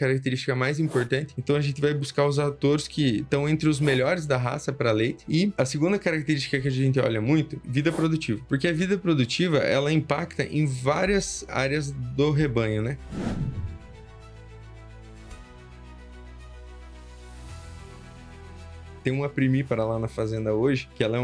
característica mais importante. Então a gente vai buscar os touros que estão entre os melhores da raça para leite. E a segunda característica que a gente olha muito, vida produtiva. Porque a vida produtiva, ela impacta em várias áreas do rebanho, né? Tem uma primípara lá na fazenda hoje, que ela é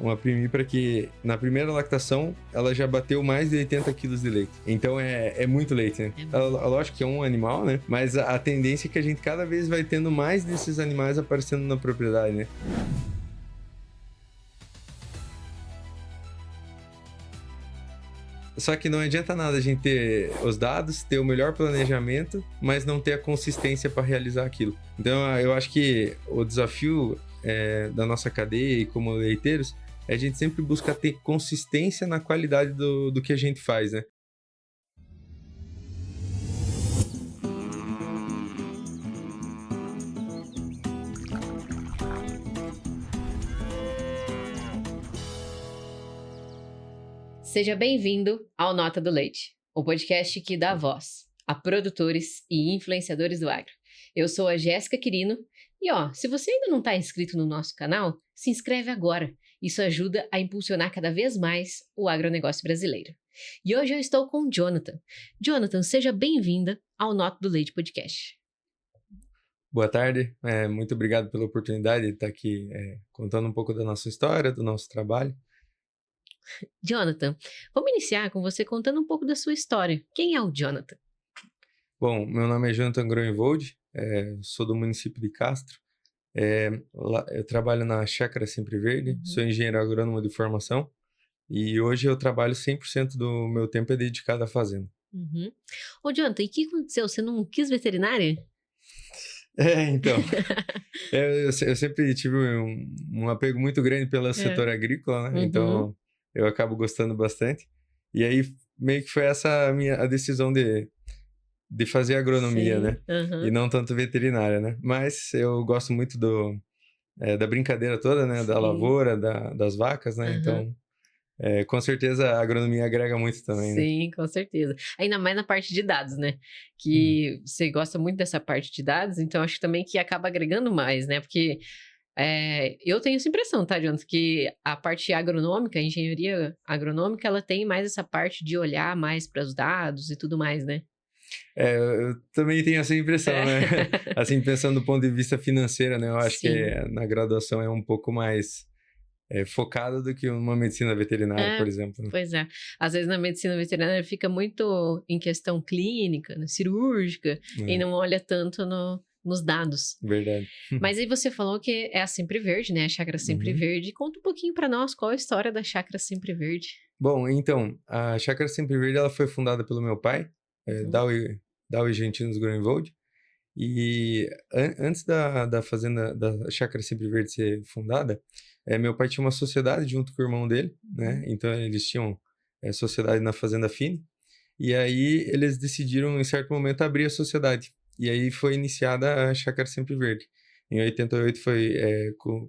uma primípara que, na primeira lactação, ela já bateu mais de 80 quilos de leite. Então, é muito leite, né? Lógico que é um animal, né? Mas a tendência é que a gente cada vez vai tendo mais desses animais aparecendo na propriedade, né? Só que não adianta nada a gente ter os dados, ter o melhor planejamento, mas não ter a consistência para realizar aquilo. Então, eu acho que o desafio da nossa cadeia e como leiteiros é a gente sempre buscar ter consistência na qualidade do que a gente faz, né? Seja bem-vindo ao Nota do Leite, o podcast que dá voz a produtores e influenciadores do agro. Eu sou a Jéssica Quirino e, se você ainda não está inscrito no nosso canal, se inscreve agora. Isso ajuda a impulsionar cada vez mais o agronegócio brasileiro. E hoje eu estou com o Jonathan. Jonathan, seja bem-vinda ao Nota do Leite podcast. Boa tarde, muito obrigado pela oportunidade de estar aqui contando um pouco da nossa história, do nosso trabalho. Jonathan, vamos iniciar com você contando um pouco da sua história. Quem é o Jonathan? Bom, meu nome é Jonathan Groenvold, sou do município de Castro. Eu trabalho na Chácara Sempre Verde, sou engenheiro agrônomo de formação e hoje eu trabalho 100% do meu tempo dedicado à fazenda. Ô Jonathan, e o que aconteceu? Você não quis veterinária? Então, eu sempre tive um apego muito grande pelo setor agrícola, né? Então eu acabo gostando bastante. E aí meio que foi essa a decisão de fazer agronomia, né? E não tanto veterinária, né? Mas eu gosto muito da brincadeira toda, né? Da lavoura, das vacas, né? Então, com certeza a agronomia agrega muito também, né? Sim, com certeza. Ainda mais na parte de dados, né? Que você gosta muito dessa parte de dados, então acho também que acaba agregando mais, né? Porque eu tenho essa impressão, tá, Jonathan? Que a parte agronômica, a engenharia agronômica, ela tem mais essa parte de olhar mais para os dados e tudo mais, né? Eu também tenho essa impressão, né? Assim, pensando do ponto de vista financeiro, né? Eu acho que na graduação é um pouco mais focado do que uma medicina veterinária, por exemplo. Né? Pois é. Às vezes na medicina veterinária fica muito em questão clínica, né, cirúrgica, e não olha tanto nos dados. Verdade. Mas aí você falou que é a Sempre Verde, né? A Chácara Sempre Verde. Conta um pouquinho para nós qual é a história da Chácara Sempre Verde. Bom, então, a Chácara Sempre Verde ela foi fundada pelo meu pai, Daui Gentinos Groenvold. E antes da fazenda, da Chácara Sempre Verde ser fundada, meu pai tinha uma sociedade junto com o irmão dele, né? Então eles tinham sociedade na Fazenda Fini. E aí eles decidiram, em certo momento, abrir a sociedade. E aí foi iniciada a Chácara Sempre Verde. Em 88 foi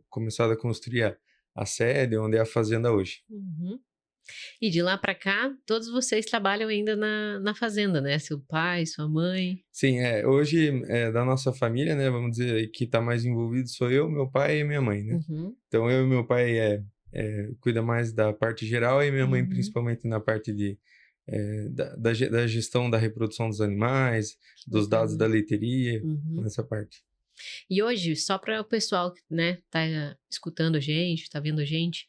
começada a construir a sede, onde é a fazenda hoje. E de lá para cá, todos vocês trabalham ainda na fazenda, né? Seu pai, sua mãe. Sim, hoje da nossa família, né? Vamos dizer que está mais envolvido sou eu, meu pai e minha mãe, né? Então eu e meu pai cuida mais da parte geral e minha mãe principalmente na parte da gestão da reprodução dos animais, dos dados da leiteria, nessa parte. E hoje, só para o pessoal que tá escutando a gente, tá vendo a gente,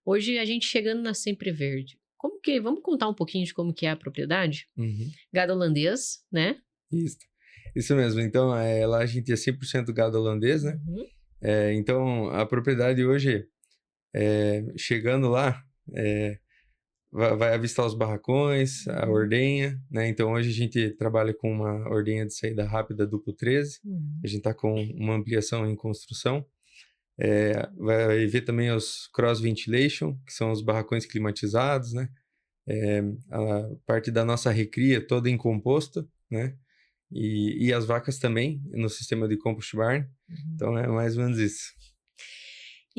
hoje a gente chegando na Sempre Verde, vamos contar um pouquinho de como que é a propriedade? Gado holandês, né? Isso mesmo, então lá a gente é 100% gado holandês, né? Então a propriedade hoje, chegando lá, vai avistar os barracões, a ordenha, né? Então hoje a gente trabalha com uma ordenha de saída rápida duplo 13, a gente está com uma ampliação em construção. Vai ver também os cross ventilation, que são os barracões climatizados, né? A parte da nossa recria toda em composto, né? E as vacas também no sistema de compost barn. Então é mais ou menos isso.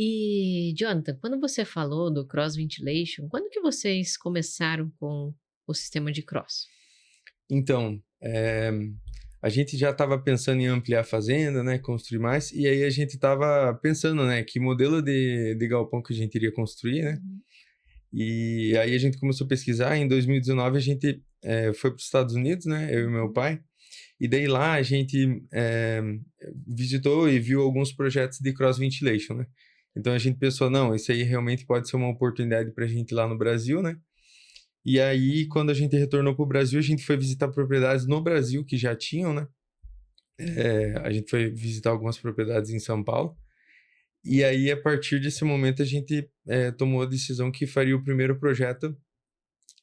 E, Jonathan, quando você falou do cross ventilation, quando que vocês começaram com o sistema de cross? Então, a gente já estava pensando em ampliar a fazenda, né, construir mais, e aí a gente estava pensando, né, que modelo de galpão que a gente iria construir, né, e aí a gente começou a pesquisar. Em 2019 a gente foi para os Estados Unidos, né, eu e meu pai, e daí lá a gente visitou e viu alguns projetos de cross ventilation, né, então a gente pensou, não, isso aí realmente pode ser uma oportunidade para a gente lá no Brasil, né. E aí, quando a gente retornou para o Brasil, a gente foi visitar propriedades no Brasil que já tinham, né? A gente foi visitar algumas propriedades em São Paulo. E aí, a partir desse momento, a gente tomou a decisão que faria o primeiro projeto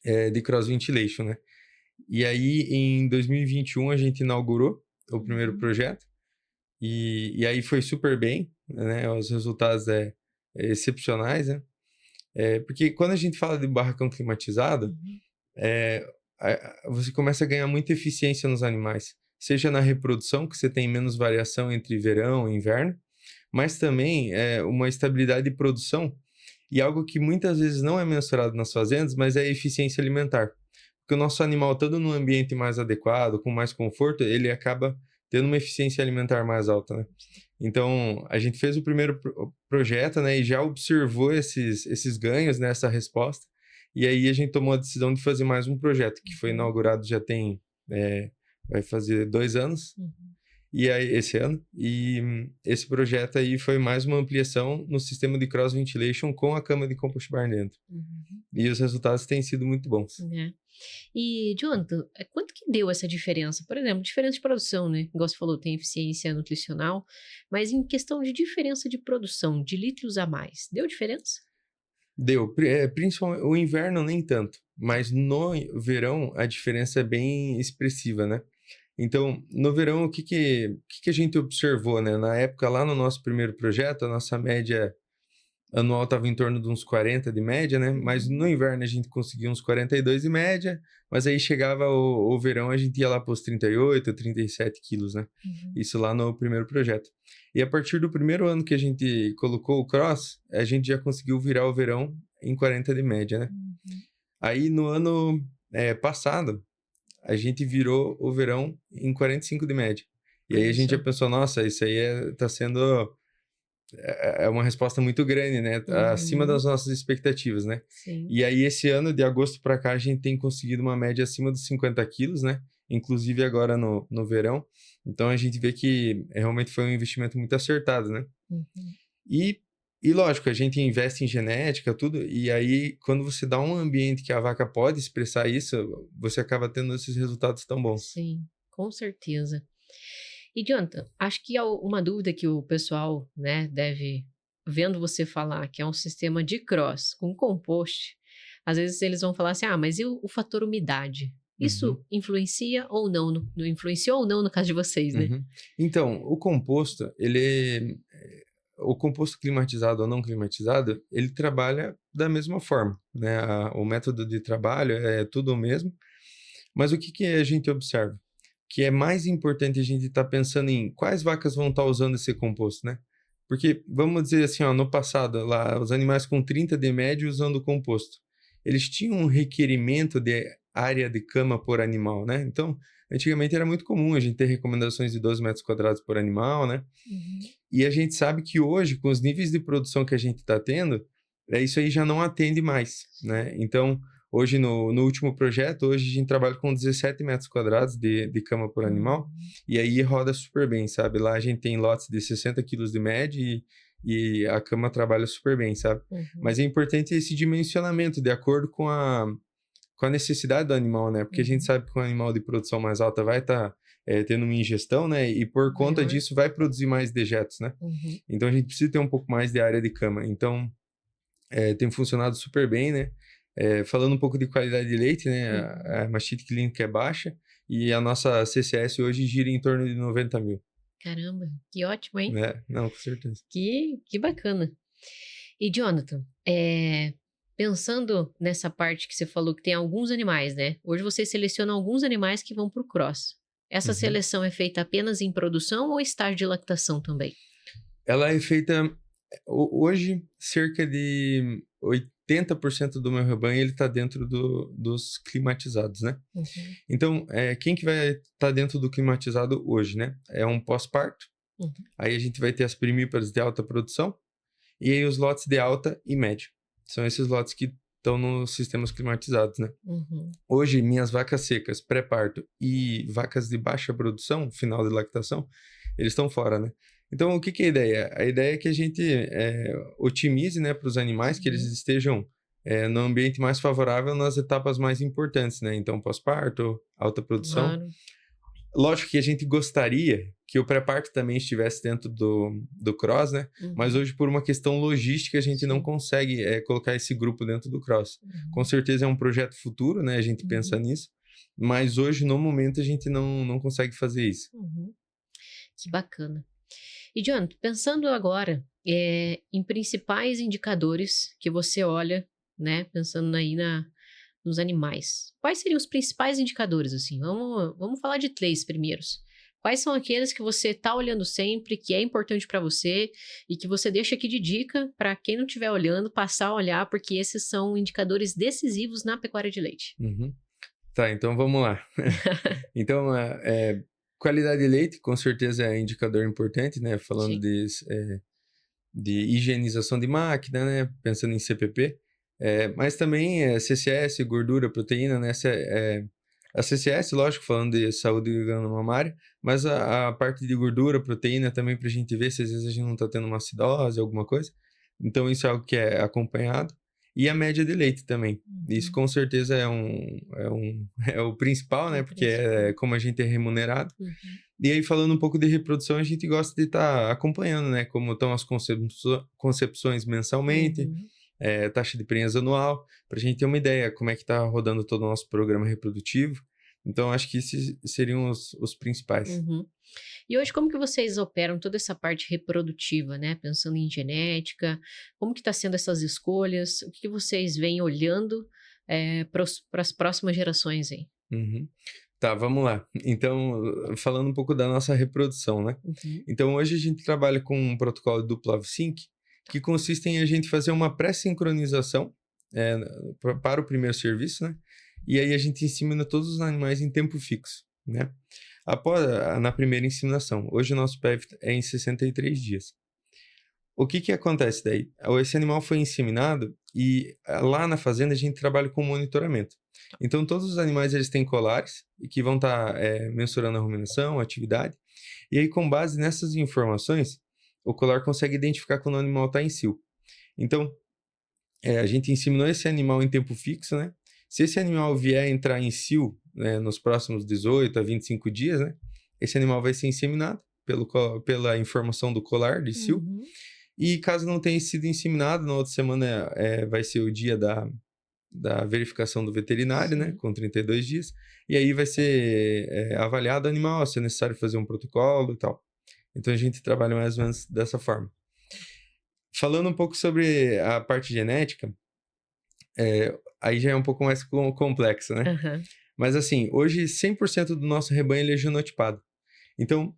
de cross ventilation, né? E aí, em 2021, a gente inaugurou o primeiro projeto. E aí foi super bem, né? Os resultados excepcionais, né? Porque quando a gente fala de barracão climatizado, você começa a ganhar muita eficiência nos animais. Seja na reprodução, que você tem menos variação entre verão e inverno, mas também uma estabilidade de produção e algo que muitas vezes não é mensurado nas fazendas, mas é a eficiência alimentar. Porque o nosso animal, estando num ambiente mais adequado, com mais conforto, ele acaba tendo uma eficiência alimentar mais alta, né? Então, a gente fez o primeiro projeto, né, e já observou esses ganhos nessa resposta. E aí a gente tomou a decisão de fazer mais um projeto, que foi inaugurado já tem, vai fazer 2 anos, e aí, esse ano. E esse projeto aí foi mais uma ampliação no sistema de cross ventilation com a cama de compost bar dentro. E os resultados têm sido muito bons. E, Jonathan, quanto que deu essa diferença? Por exemplo, diferença de produção, né? Igual você falou, tem eficiência nutricional, mas em questão de diferença de produção, de litros a mais, deu diferença? Deu, principalmente o inverno nem tanto, mas no verão a diferença é bem expressiva, né? Então, no verão, o que a gente observou, né? Na época, lá no nosso primeiro projeto, a nossa média anual estava em torno de uns 40 de média, né? Mas no inverno a gente conseguia uns 42 de média, mas aí chegava o verão, a gente ia lá para os 38, 37 quilos, né? Isso lá no primeiro projeto. E a partir do primeiro ano que a gente colocou o cross, a gente já conseguiu virar o verão em 40 de média, né? Aí no ano passado, a gente virou o verão em 45 de média. E aí a gente já pensou, nossa, isso aí tá sendo uma resposta muito grande, né? Acima das nossas expectativas, né? Sim. E aí esse ano, de agosto para cá, a gente tem conseguido uma média acima dos 50 quilos, né? Inclusive agora no verão. Então a gente vê que realmente foi um investimento muito acertado, né? E lógico, a gente investe em genética, tudo, e aí quando você dá um ambiente que a vaca pode expressar isso, você acaba tendo esses resultados tão bons. Sim, com certeza. E, Jonathan, acho que uma dúvida que o pessoal, né, deve, vendo você falar que é um sistema de cross com compost, às vezes eles vão falar assim, mas e o fator umidade? Isso influencia ou não? Não influenciou ou não no caso de vocês, né? Então, o composto, o composto climatizado ou não climatizado, ele trabalha da mesma forma, né? O método de trabalho é tudo o mesmo, mas o que a gente observa? Que é mais importante a gente estar pensando em quais vacas vão estar usando esse composto, né? Porque, vamos dizer assim, ó, no passado, lá, os animais com 30 de média usando o composto, eles tinham um requerimento de área de cama por animal, né? Então, antigamente era muito comum a gente ter recomendações de 12 metros quadrados por animal, né? E a gente sabe que hoje, com os níveis de produção que a gente está tendo, isso aí já não atende mais, né? Então, hoje, no último projeto, hoje a gente trabalha com 17 metros quadrados de cama por animal, e aí roda super bem, sabe? Lá a gente tem lotes de 60 quilos de média e a cama trabalha super bem, sabe? Mas é importante esse dimensionamento de acordo com a necessidade do animal, né? Porque a gente sabe que um animal de produção mais alta vai estar tendo uma ingestão, né? E por conta disso vai produzir mais dejetos, né? Então a gente precisa ter um pouco mais de área de cama. Então tem funcionado super bem, né? Falando um pouco de qualidade de leite, né? A mastite clínica é baixa e a nossa CCS hoje gira em torno de 90 mil. Caramba, que ótimo, hein? Não, com certeza. Que bacana. E, Jonathan, pensando nessa parte que você falou que tem alguns animais, né? Hoje você seleciona alguns animais que vão para o cross. Essa seleção é feita apenas em produção ou estágio de lactação também? Ela é feita hoje cerca de 80% do meu rebanho ele está dentro dos climatizados, né? Uhum. Então, quem que vai estar dentro do climatizado hoje, né? É um pós-parto, Uhum. aí a gente vai ter as primíparas de alta produção, e aí os lotes de alta e média. São esses lotes que estão nos sistemas climatizados, né? Uhum. Hoje, minhas vacas secas, pré-parto e vacas de baixa produção, final de lactação, eles estão fora, né? Então, o que que é a ideia? A ideia é que a gente otimize, né, para os animais, que eles estejam no ambiente mais favorável nas etapas mais importantes, né? Então, pós-parto, alta produção. Claro. Lógico que a gente gostaria que o pré-parto também estivesse dentro do cross, né? Mas Uhum. hoje, por uma questão logística, a gente não Sim. consegue colocar esse grupo dentro do cross. Uhum. Com certeza é um projeto futuro, né? A gente pensa nisso. Mas hoje, no momento, a gente não consegue fazer isso. Uhum. Que bacana. E, John, pensando agora em principais indicadores que você olha, né? Pensando aí nos animais. Quais seriam os principais indicadores, assim? Vamos falar de 3 primeiros. Quais são aqueles que você está olhando sempre, que é importante para você e que você deixa aqui de dica para quem não estiver olhando, passar a olhar, porque esses são indicadores decisivos na pecuária de leite. Uhum. Tá, então vamos lá. Então, qualidade de leite, com certeza é indicador importante, né? Falando Sim. de higienização de máquina, né? Pensando em CPP. Mas também CCS, gordura, proteína, né? A CCS, lógico, falando de saúde mamária, mas a parte de gordura, proteína também para a gente ver se às vezes a gente não está tendo uma acidose, alguma coisa. Então, isso é algo que é acompanhado. E a média de leite também. Isso com certeza é o principal, né? Porque é como a gente é remunerado. Uhum. E aí, falando um pouco de reprodução, a gente gosta de estar acompanhando, né? Como estão as concepções mensalmente, Uhum. Taxa de prenhas anual, para a gente ter uma ideia como é que está rodando todo o nosso programa reprodutivo. Então, acho que esses seriam os principais. Uhum. E hoje, como que vocês operam toda essa parte reprodutiva, né? Pensando em genética, como que está sendo essas escolhas? O que vocês vêm olhando para as próximas gerações aí? Uhum. Tá, vamos lá. Então, falando um pouco da nossa reprodução, né? Uhum. Então, hoje a gente trabalha com um protocolo duplo AVSync, que consiste em a gente fazer uma pré-sincronização para o primeiro serviço, né? E aí a gente insemina todos os animais em tempo fixo, né? Na primeira inseminação. Hoje o nosso PEV é em 63 dias. O que que acontece daí? Esse animal foi inseminado e lá na fazenda a gente trabalha com monitoramento. Então todos os animais eles têm colares e que vão estar mensurando a ruminação, a atividade. E aí com base nessas informações, o colar consegue identificar quando o animal está em cio. Então a gente inseminou esse animal em tempo fixo, né? Se esse animal vier entrar em cio, né, nos próximos 18 a 25 dias, né? Esse animal vai ser inseminado pela informação do colar de cio. Uhum. E caso não tenha sido inseminado, na outra semana vai ser o dia da verificação do veterinário, né? Com 32 dias. E aí vai ser avaliado o animal, se é necessário fazer um protocolo e tal. Então a gente trabalha mais ou menos dessa forma. Falando um pouco sobre a parte genética, aí já é um pouco mais complexo, né? Uhum. Mas assim, hoje 100% do nosso rebanho ele é genotipado. Então,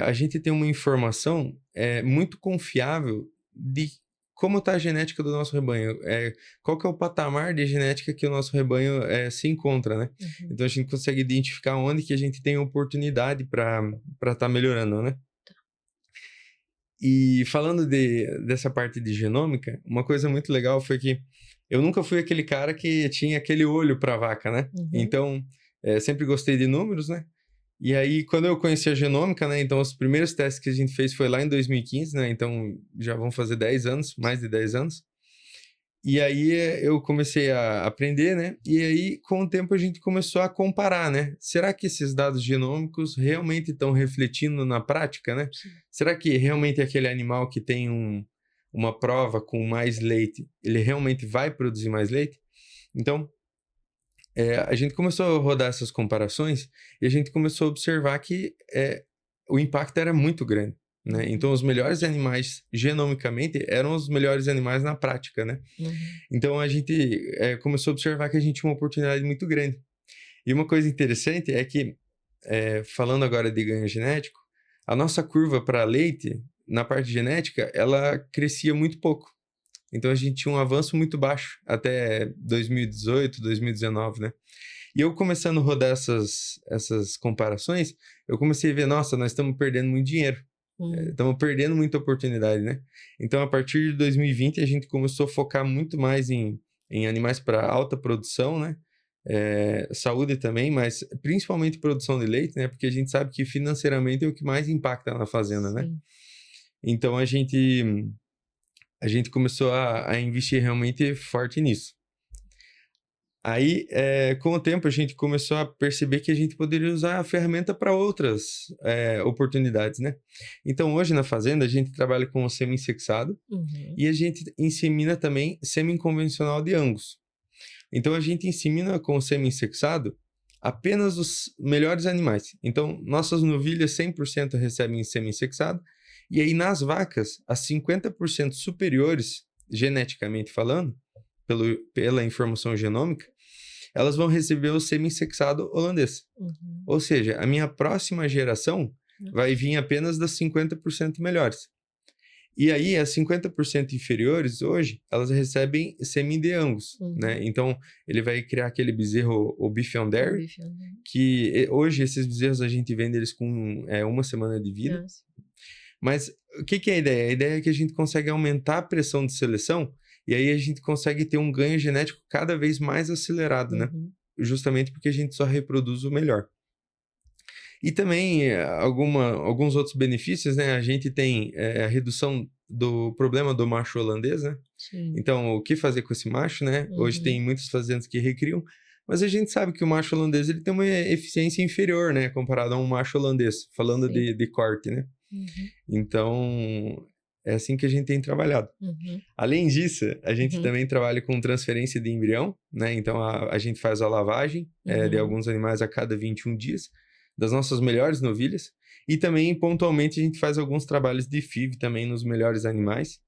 a gente tem uma informação muito confiável de como está a genética do nosso rebanho. Qual que é o patamar de genética que o nosso rebanho se encontra, né? Uhum. Então, a gente consegue identificar onde que a gente tem oportunidade para estar melhorando, né? E falando dessa parte de genômica, uma coisa muito legal foi que eu nunca fui aquele cara que tinha aquele olho para vaca, né? Uhum. Então, sempre gostei de números, né? E aí, quando eu conheci a genômica, né? Então, os primeiros testes que a gente fez foi lá em 2015, né? Então, já vão fazer 10 anos, mais de 10 anos. E aí, eu comecei a aprender, né? E aí, com o tempo, a gente começou a comparar, né? Será que esses dados genômicos realmente estão refletindo na prática, né? Sim. Será que realmente aquele animal que tem uma prova com mais leite, ele realmente vai produzir mais leite? Então, a gente começou a rodar essas comparações e a gente começou a observar que o impacto era muito grande, né? Então, os melhores animais genomicamente eram os melhores animais na prática, né? Uhum. Então, a gente começou a observar que a gente tinha uma oportunidade muito grande. E uma coisa interessante é que, falando agora de ganho genético, a nossa curva para leite, na parte genética, ela crescia muito pouco. Então a gente tinha um avanço muito baixo até 2018, 2019, né? E eu começando a rodar essas comparações, eu comecei a ver, nossa, nós estamos perdendo muito dinheiro. Estamos perdendo muita oportunidade, né? Então, a partir de 2020, a gente começou a focar muito mais em animais para alta produção, né? Saúde também, mas principalmente produção de leite, né? Porque a gente sabe que financeiramente é o que mais impacta na fazenda, né? Então, a gente começou a investir realmente forte nisso. Aí, com o tempo, a gente começou a perceber que a gente poderia usar a ferramenta para outras oportunidades, né? Então, hoje na fazenda, a gente trabalha com o semi-insexado e a gente insemina também semi-convencional de Angus. Então, a gente insemina com o semi-insexado apenas os melhores animais. Então, nossas novilhas 100% recebem semi-insexado e aí nas vacas, as 50% superiores, geneticamente falando, pela informação genômica, elas vão receber o semi-insexado holandês. Ou seja, a minha próxima geração vai vir apenas das 50% melhores. E aí, as 50% inferiores, hoje, elas recebem semi de Angus, né? Então, ele vai criar aquele bezerro, o Bichon Dairy, que hoje esses bezerros a gente vende eles com 1 semana de vida. Mas o que é a ideia? A ideia é que a gente consegue aumentar a pressão de seleção e aí a gente consegue ter um ganho genético cada vez mais acelerado, né? Justamente porque a gente só reproduz o melhor. E também alguns outros benefícios, né? A gente tem a redução do problema do macho holandês, né? Sim. Então, o que fazer com esse macho, né? Hoje tem muitas fazendas que recriam, mas a gente sabe que o macho holandês ele tem uma eficiência inferior, né? Comparado a um macho holandês, falando de corte, né? Então, é assim que a gente tem trabalhado. Além disso, a gente também trabalha com transferência de embrião, né? Então, a gente faz a lavagem de alguns animais a cada 21 dias, das nossas melhores novilhas. E também, pontualmente, a gente faz alguns trabalhos de FIV também nos melhores animais.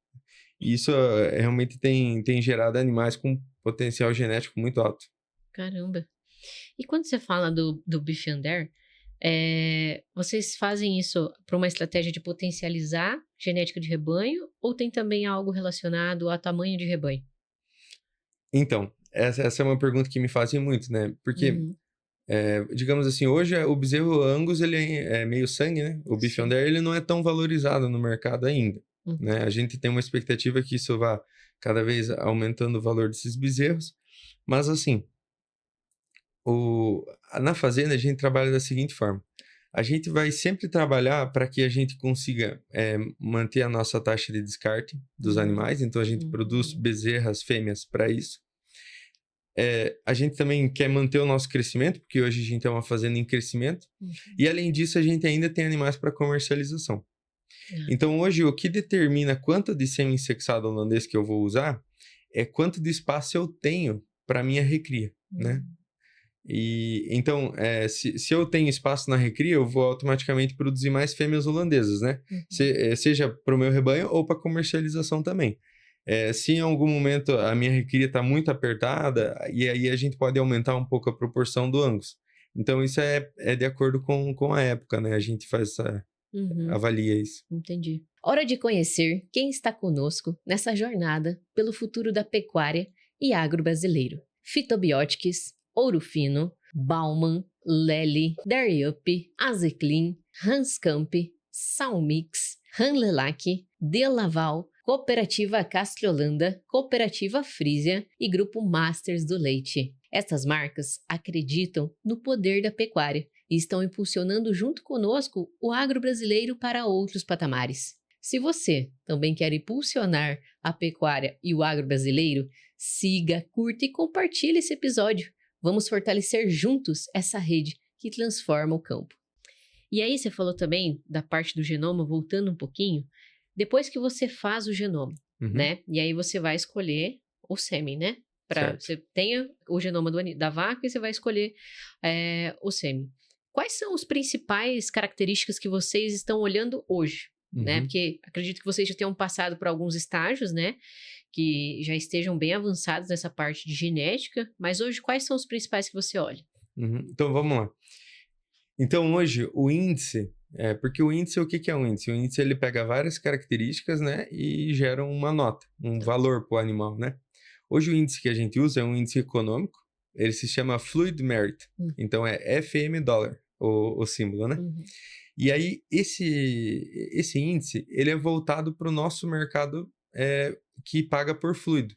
E isso realmente tem gerado animais com potencial genético muito alto. Caramba. E quando você fala do Bichon Dairy, vocês fazem isso para uma estratégia de potencializar genética de rebanho ou tem também algo relacionado a tamanho de rebanho? Então, essa é uma pergunta que me fazem muito, né? Porque, digamos assim, hoje o bezerro Angus, ele é meio sangue, né? O Bichon Dairy, ele não é tão valorizado no mercado ainda, né? A gente tem uma expectativa que isso vá cada vez aumentando o valor desses bezerros, mas assim, na fazenda a gente trabalha da seguinte forma. A gente vai sempre trabalhar para que a gente consiga manter a nossa taxa de descarte dos animais. Então, a gente produz bezerras fêmeas para isso. A gente também quer manter o nosso crescimento, porque hoje a gente é uma fazenda em crescimento. E, além disso, a gente ainda tem animais para comercialização. Então, hoje, o que determina quanto de semi-insexado holandês que eu vou usar é quanto de espaço eu tenho para minha recria, né? E então, se eu tenho espaço na recria, eu vou automaticamente produzir mais fêmeas holandesas, né? Seja para o meu rebanho ou para comercialização também. Se em algum momento a minha recria está muito apertada, e aí a gente pode aumentar um pouco a proporção do Angus. Então, isso é de acordo com a época, né? A gente faz avalia isso. Entendi. Hora de conhecer quem está conosco nessa jornada pelo futuro da pecuária e agro brasileiro. Fitobiotics, Ouro Fino, Bauman, Lely, Dairy Up, Azeclin, Hanscamp, Salmix, Hanlelac, Delaval, Cooperativa Castriolanda, Cooperativa Frisia e Grupo Masters do Leite. Essas marcas acreditam no poder da pecuária e estão impulsionando junto conosco o agro brasileiro para outros patamares. Se você também quer impulsionar a pecuária e o agro brasileiro, siga, curta e compartilhe esse episódio. Vamos fortalecer juntos essa rede que transforma o campo. E aí você falou também da parte do genoma, voltando um pouquinho, depois que você faz o genoma, né? E aí você vai escolher o sêmen, né? Você tenha o genoma da vaca e você vai escolher o sêmen. Quais são as principais características que vocês estão olhando hoje? Né? Porque acredito que vocês já tenham passado por alguns estágios, né? Que já estejam bem avançados nessa parte de genética, mas hoje quais são os principais que você olha? Então, vamos lá. Então, hoje, o índice Porque o índice, o que que é um índice? O índice, ele pega várias características, né, e gera uma nota, um valor para o animal, né? Hoje o índice que a gente usa é um índice econômico, ele se chama Fluid Merit, então é FM dólar, o símbolo, né? E aí, esse índice, ele é voltado para o nosso mercado que paga por fluido.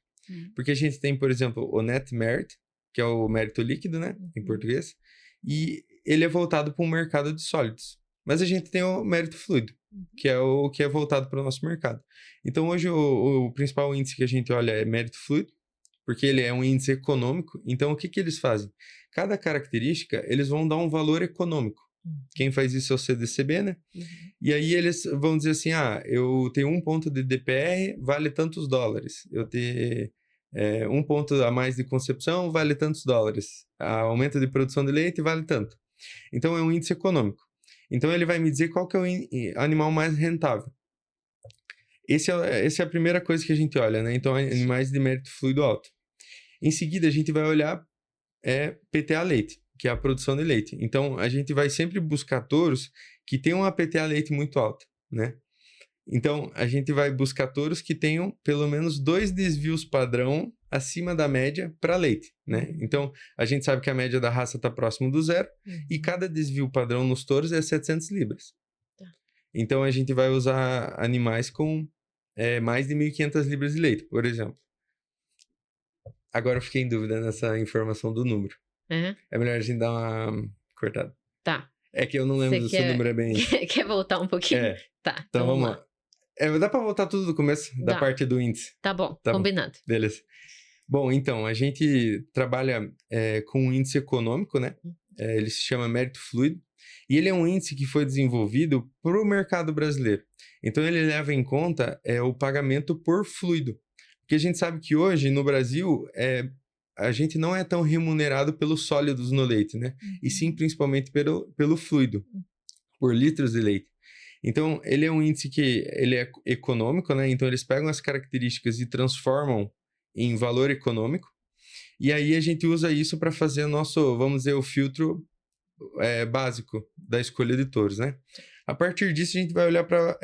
Porque a gente tem, por exemplo, o Net Merit, que é o mérito líquido, né, em português, e ele é voltado para um mercado de sólidos. Mas a gente tem o mérito fluido, que é o que é voltado para o nosso mercado. Então, hoje, o principal índice que a gente olha é mérito fluido, porque ele é um índice econômico. Então, o que que eles fazem? Cada característica, eles vão dar um valor econômico. Quem faz isso é o CDCB, né? E aí eles vão dizer assim, eu tenho 1 ponto de DPR, vale tantos dólares. Eu tenho 1 ponto a mais de concepção, vale tantos dólares. Aumento de produção de leite, vale tanto. Então, é um índice econômico. Então, ele vai me dizer qual que é o animal mais rentável. Essa é a primeira coisa que a gente olha, né? Então, animais de mérito fluido alto. Em seguida, a gente vai olhar PTA leite, que é a produção de leite. Então, a gente vai sempre buscar touros que tenham uma PTA leite muito alta, né? Então, a gente vai buscar touros que tenham pelo menos 2 desvios padrão acima da média para leite, né? Então, a gente sabe que a média da raça está próximo do zero e cada desvio padrão nos touros é 700 libras. Então, a gente vai usar animais com mais de 1.500 libras de leite, por exemplo. Agora eu fiquei em dúvida nessa informação do número. É melhor a gente dar uma cortada. Tá. É que eu não lembro se o número é bem... Quer voltar um pouquinho? Tá, então vamos lá. Dá pra voltar tudo do começo, da parte do índice. Tá bom, combinado. Bom. Beleza. Bom, então, a gente trabalha com um índice econômico, né? Ele se chama mérito fluido. E ele é um índice que foi desenvolvido para o mercado brasileiro. Então, ele leva em conta o pagamento por fluido. Porque a gente sabe que hoje, no Brasil, a gente não é tão remunerado pelos sólidos no leite, né? E sim, principalmente pelo fluido, por litros de leite. Então, ele é um índice que ele é econômico, né? Então, eles pegam as características e transformam em valor econômico. E aí, a gente usa isso para fazer o nosso, vamos dizer, o filtro básico da escolha de touros, né? A partir disso, a gente vai olhar para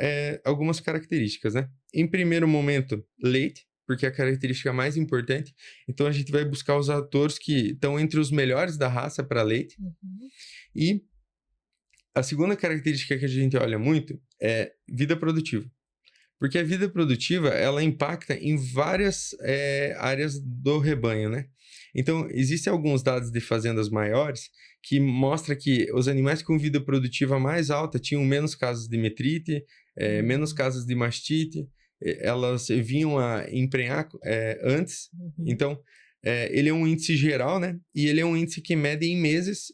algumas características, né? Em primeiro momento, leite, porque é a característica mais importante. Então, a gente vai buscar os touros que estão entre os melhores da raça para leite. E a segunda característica que a gente olha muito é vida produtiva. Porque a vida produtiva, ela impacta em várias áreas do rebanho, né? Então, existem alguns dados de fazendas maiores que mostram que os animais com vida produtiva mais alta tinham menos casos de metrite, menos casos de mastite, elas vinham a emprenhar antes. Então, ele é um índice geral, né? E ele é um índice que mede em meses,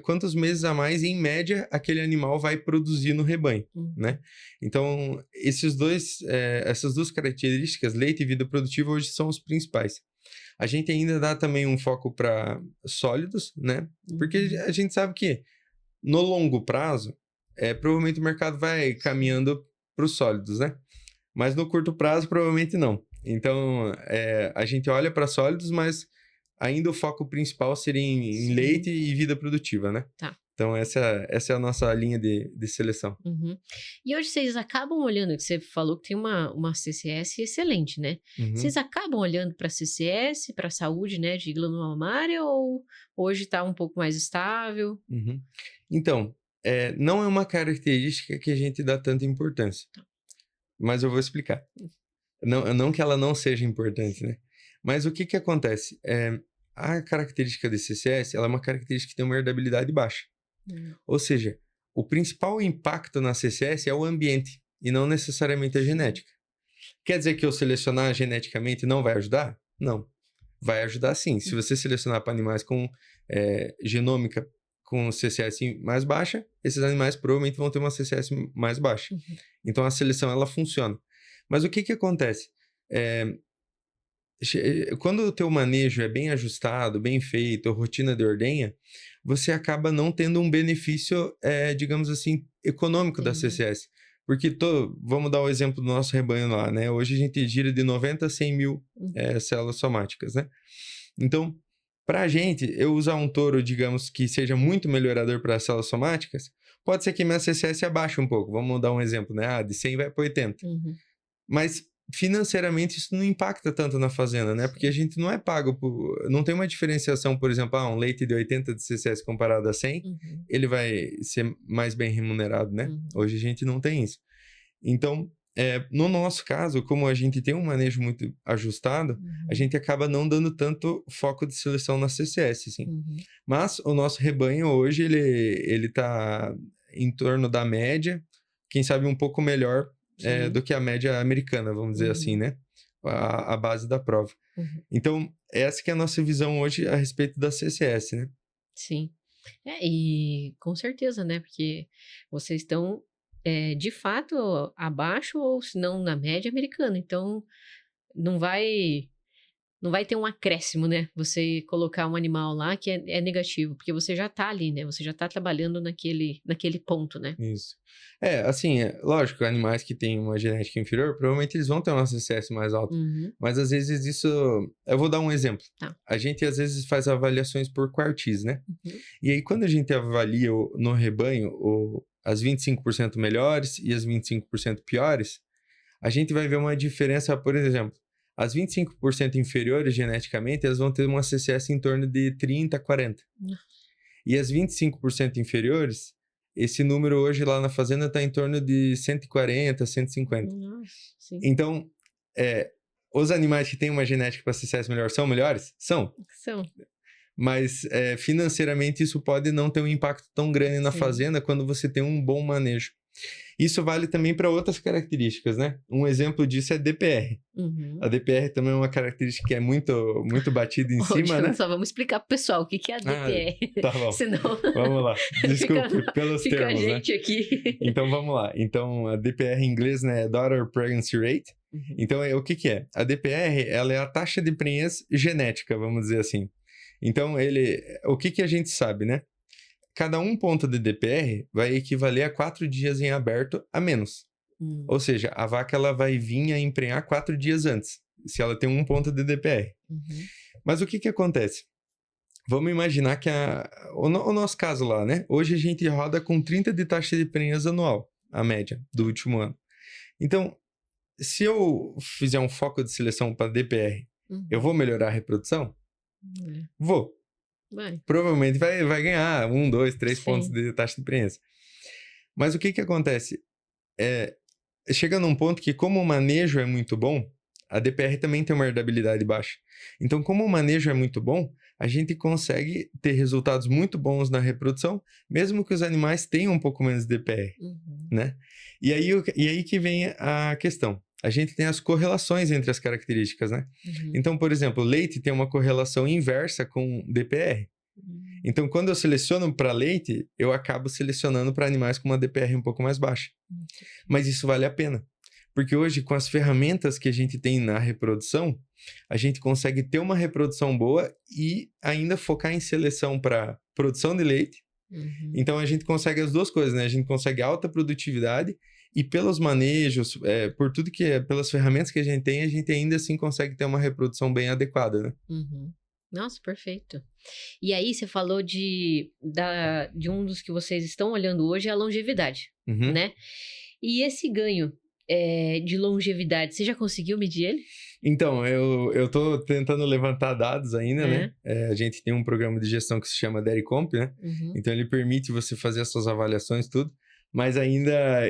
quantos meses a mais, em média, aquele animal vai produzir no rebanho, né? Então, essas duas características, leite e vida produtiva, hoje são os principais. A gente ainda dá também um foco para sólidos, né? Porque a gente sabe que, no longo prazo, provavelmente o mercado vai caminhando para os sólidos, né? Mas no curto prazo, provavelmente não. Então, a gente olha para sólidos, mas ainda o foco principal seria em leite e vida produtiva, né? Tá. Então, essa é a nossa linha de seleção. E hoje vocês acabam olhando, que você falou que tem uma CCS excelente, né? Vocês acabam olhando para CCS, para a saúde, né, de glândula mamária, ou hoje está um pouco mais estável? Então, não é uma característica que a gente dá tanta importância. Mas eu vou explicar. Não que ela não seja importante, né? Mas o que acontece? A característica de CCS, ela é uma característica que tem uma herdabilidade baixa. Ou seja, o principal impacto na CCS é o ambiente e não necessariamente a genética. Quer dizer que eu selecionar geneticamente não vai ajudar? Não. Vai ajudar sim. Se você selecionar para animais com genômica com CCS mais baixa, esses animais provavelmente vão ter uma CCS mais baixa. Então, a seleção, ela funciona. Mas o que acontece? Quando o teu manejo é bem ajustado, bem feito, rotina de ordenha, você acaba não tendo um benefício, digamos assim, econômico da CCS. Porque, vamos dar o exemplo do nosso rebanho lá, né? Hoje a gente gira de 90 a 100 mil células somáticas, né? Então, para a gente, eu usar um touro, digamos, que seja muito melhorador para as células somáticas, Pode ser que minha CCS abaixe um pouco, vamos dar um exemplo, né? De 100 vai para 80. Mas financeiramente isso não impacta tanto na fazenda, né? Porque a gente não é pago por... Não tem uma diferenciação, por exemplo, um leite de 80 de CCS comparado a 100, ele vai ser mais bem remunerado, né? Hoje a gente não tem isso. Então, no nosso caso, como a gente tem um manejo muito ajustado, a gente acaba não dando tanto foco de seleção na CCS, assim. Mas o nosso rebanho hoje, ele tá em torno da média, quem sabe um pouco melhor do que a média americana, vamos dizer assim, né? A base da prova. Então, essa que é a nossa visão hoje a respeito da CCS, né? Sim. E com certeza, né? Porque vocês estão, de fato, abaixo ou se não na média americana. Então, não vai ter um acréscimo, né? Você colocar um animal lá que é negativo, porque você já tá ali, né? Você já tá trabalhando naquele ponto, né? Isso. Assim, lógico, animais que têm uma genética inferior, provavelmente eles vão ter uma CCS mais alta. Mas às vezes isso... Eu vou dar um exemplo. Tá. A gente às vezes faz avaliações por quartis, né? E aí quando a gente avalia no rebanho as 25% melhores e as 25% piores, a gente vai ver uma diferença, por exemplo, as 25% inferiores geneticamente, elas vão ter uma CCS em torno de 30, 40. E as 25% inferiores, esse número hoje lá na fazenda está em torno de 140, 150. Sim. Então, os animais que têm uma genética para CCS melhor são melhores? São. Mas financeiramente isso pode não ter um impacto tão grande na fazenda quando você tem um bom manejo. Isso vale também para outras características, né? Um exemplo disso é DPR. A DPR também é uma característica que é muito, muito batida em cima, né? Só vamos explicar pro pessoal o que é a DPR. Tá bom. Senão... Vamos lá. Desculpe pelos fica termos, a gente aqui. Então, vamos lá. Então, a DPR em inglês, né, é Daughter Pregnancy Rate. Então, o que é? A DPR, ela é a taxa de prenhez genética, vamos dizer assim. Então, o que a gente sabe, né? Cada um ponto de DPR vai equivaler a 4 dias em aberto a menos. Ou seja, a vaca ela vai vir a emprenhar 4 dias antes, se ela tem um ponto de DPR. Mas o que acontece? Vamos imaginar que o nosso caso lá, né? Hoje a gente roda com 30 de taxa de prenhez anual, a média do último ano. Então, se eu fizer um foco de seleção para DPR, eu vou melhorar a reprodução? Vou. Provavelmente vai ganhar 1, 2, 3 pontos de taxa de prenhez. Mas o que acontece? Chega num ponto que, como o manejo é muito bom, a DPR também tem uma herdabilidade baixa. Então, como o manejo é muito bom, a gente consegue ter resultados muito bons na reprodução, mesmo que os animais tenham um pouco menos de DPR, né? E aí que vem a questão. A gente tem as correlações entre as características, né? Então, por exemplo, leite tem uma correlação inversa com DPR. Então, quando eu seleciono para leite, eu acabo selecionando para animais com uma DPR um pouco mais baixa. Mas isso vale a pena. Porque hoje, com as ferramentas que a gente tem na reprodução, a gente consegue ter uma reprodução boa e ainda focar em seleção para produção de leite. Então, a gente consegue as duas coisas, né? A gente consegue alta produtividade e pelos manejos, por tudo pelas ferramentas que a gente ainda assim consegue ter uma reprodução bem adequada, né? Nossa, perfeito. E aí, você falou de um dos que vocês estão olhando hoje, é a longevidade, né? E esse ganho de longevidade, você já conseguiu medir ele? Então, eu tô tentando levantar dados ainda, né? A gente tem um programa de gestão que se chama DairyComp, né? Então, ele permite você fazer as suas avaliações, tudo. Mas ainda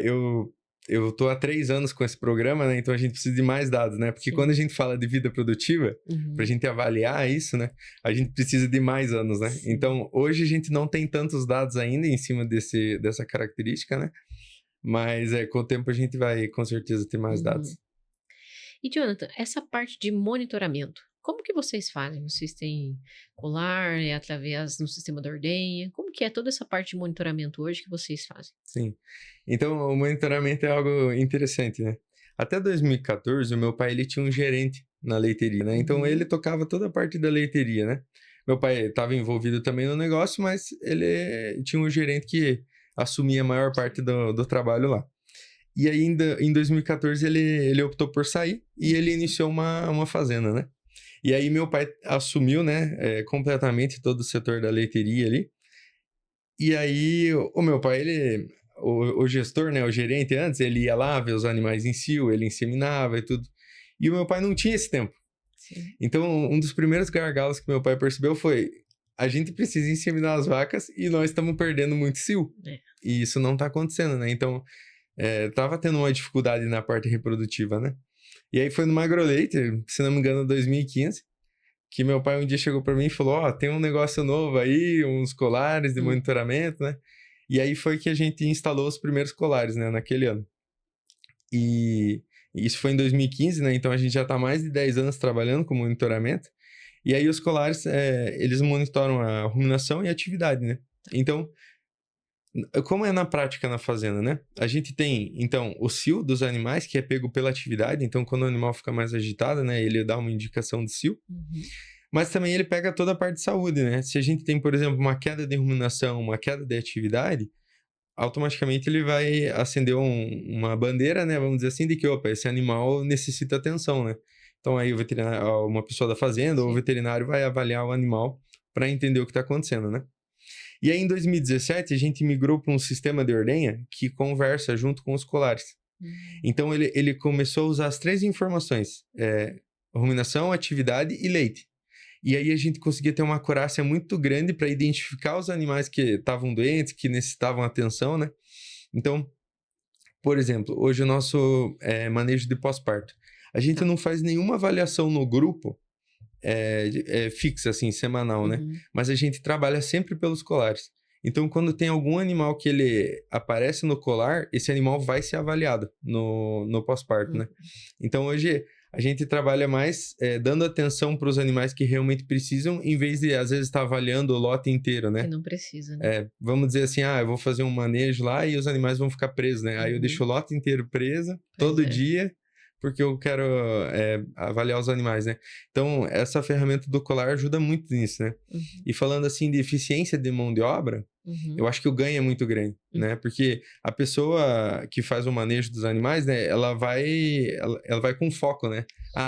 eu tô há 3 anos com esse programa, né? Então, a gente precisa de mais dados, né? Porque quando a gente fala de vida produtiva, pra gente avaliar isso, né? A gente precisa de mais anos, né? Então, hoje a gente não tem tantos dados ainda em cima dessa característica, né? Mas com o tempo a gente vai, com certeza, ter mais dados. E, Jonathan, essa parte de monitoramento, como que vocês fazem? Vocês têm colar, através do sistema da ordenha? Como que é toda essa parte de monitoramento hoje que vocês fazem? Sim. Então, o monitoramento é algo interessante, né? Até 2014, o meu pai, ele tinha um gerente na leiteria, né? Então, ele tocava toda a parte da leiteria, né? Meu pai estava envolvido também no negócio, mas ele tinha um gerente que assumia a maior parte do trabalho lá. E ainda em 2014 ele optou por sair e ele iniciou uma fazenda, né? E aí meu pai assumiu, né, completamente todo o setor da leiteria ali. E aí, o meu pai, o gestor, né, o gerente antes, ele ia lá ver os animais em cio, ele inseminava e tudo. E o meu pai não tinha esse tempo. Sim. Então, um dos primeiros gargalos que meu pai percebeu foi: a gente precisa inseminar as vacas e nós estamos perdendo muito cio. É. E isso não está acontecendo, né? Então, tava tendo uma dificuldade na parte reprodutiva, né? E aí foi no Magroleite, se não me engano, 2015, que meu pai um dia chegou para mim e falou: ó, tem um negócio novo aí, uns colares de monitoramento, né? E aí foi que a gente instalou os primeiros colares, né, naquele ano. E isso foi em 2015, né? Então a gente já está há mais de 10 anos trabalhando com monitoramento. E aí os colares, eles monitoram a ruminação e a atividade, né? Então, como é na prática na fazenda, né? A gente tem, então, o cio dos animais, que é pego pela atividade. Então, quando o animal fica mais agitado, né? Ele dá uma indicação de cio. Mas também ele pega toda a parte de saúde, né? Se a gente tem, por exemplo, uma queda de ruminação, uma queda de atividade, automaticamente ele vai acender uma bandeira, né? Vamos dizer assim, de que, opa, esse animal necessita atenção, né? Então aí o veterinário, uma pessoa da fazenda ou o veterinário vai avaliar o animal para entender o que está acontecendo, né? E aí em 2017 a gente migrou para um sistema de ordenha que conversa junto com os colares. Então ele começou a usar as 3 informações: ruminação, atividade e leite. E aí a gente conseguia ter uma acurácia muito grande para identificar os animais que estavam doentes, que necessitavam atenção, né? Então, por exemplo, hoje o nosso manejo de pós-parto. A gente não faz nenhuma avaliação no grupo fixa, assim, semanal, né? Mas a gente trabalha sempre pelos colares. Então, quando tem algum animal que ele aparece no colar, esse animal vai ser avaliado no pós-parto, né? Então, hoje a gente trabalha mais dando atenção para os animais que realmente precisam, em vez de, às vezes, estar avaliando o lote inteiro, né? Que não precisa, né? Vamos dizer assim, eu vou fazer um manejo lá e os animais vão ficar presos, né? Aí eu deixo o lote inteiro preso, todo dia, porque eu quero avaliar os animais, né? Então, essa ferramenta do colar ajuda muito nisso, né? E falando assim de eficiência de mão de obra, eu acho que o ganho é muito grande, né? Porque a pessoa que faz o manejo dos animais, né? Ela vai com foco, né?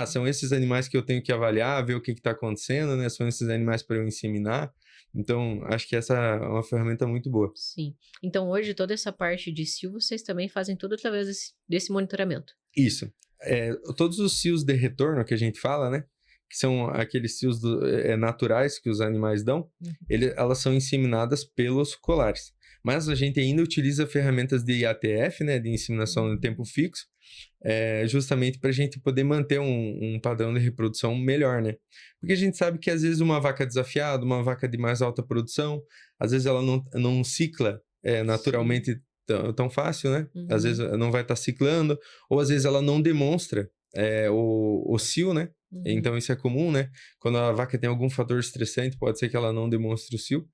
São esses animais que eu tenho que avaliar, ver o que está acontecendo, né? São esses animais para eu inseminar. Então, acho que essa é uma ferramenta muito boa. Sim. Então, hoje, toda essa parte de cio, vocês também fazem tudo através desse monitoramento. Isso. Todos os cios de retorno que a gente fala, né? Que são aqueles cios naturais que os animais dão, elas são inseminadas pelos colares. Mas a gente ainda utiliza ferramentas de IATF, né? De inseminação em tempo fixo, justamente para a gente poder manter um padrão de reprodução melhor, né? Porque a gente sabe que às vezes uma vaca desafiada, uma vaca de mais alta produção, às vezes ela não cicla naturalmente tão fácil, né? Às vezes não vai estar ciclando, ou às vezes ela não demonstra o cio, né? Então isso é comum, né? Quando a vaca tem algum fator estressante, pode ser que ela não demonstre o cio.